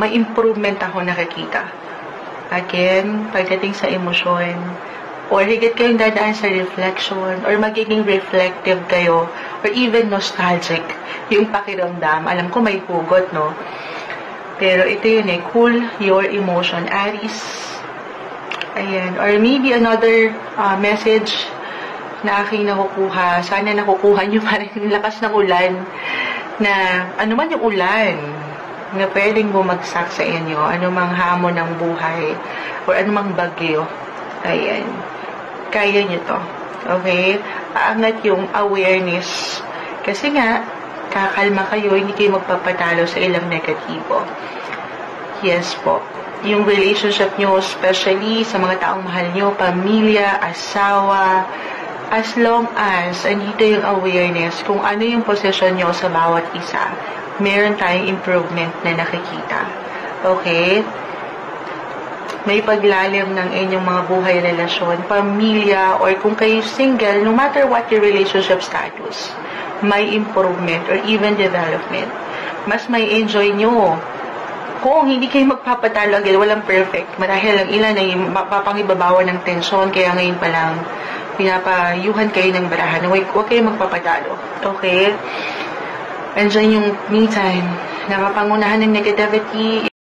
may improvement ako nakikita. Again, pagdating sa emosyon, or higit kayong dadaan sa reflection, or magiging reflective kayo, or even nostalgic, yung pakiramdam. Alam ko may hugot, no? Pero ito yun cool your emotion, Aries. Ayan. Or maybe another message na aking nakukuha. Sana nakukuha nyo pa rin yung lakas ng ulan. Na ano man yung ulan na pwedeng bumagsak sa inyo, anumang hamon ng buhay or anumang bagyo, ayan, kaya nyo to, okay? Aangat yung awareness kasi nga, kakalma kayo, hindi kayo magpapatalo sa ilang negatibo. Yes po, yung relationship nyo, especially sa mga taong mahal nyo, pamilya, asawa, as long as andito yung awareness kung ano yung posisyon nyo sa bawat isa, meron tayong improvement na nakikita. Okay? May paglalim ng inyong mga buhay, relasyon, pamilya, or kung kayo single, no matter what your relationship status, may improvement or even development. Mas may enjoy nyo. Kung hindi kayo magpapatalo agad, walang perfect. Marahil lang ilan ay mapapangibabawan ng tensyon, kaya ngayon pa lang pinapayuhan kayo ng barahan. Huwag kayo magpapatalo. Okay? Andyan yung me time. Napapangunahan ng negativity.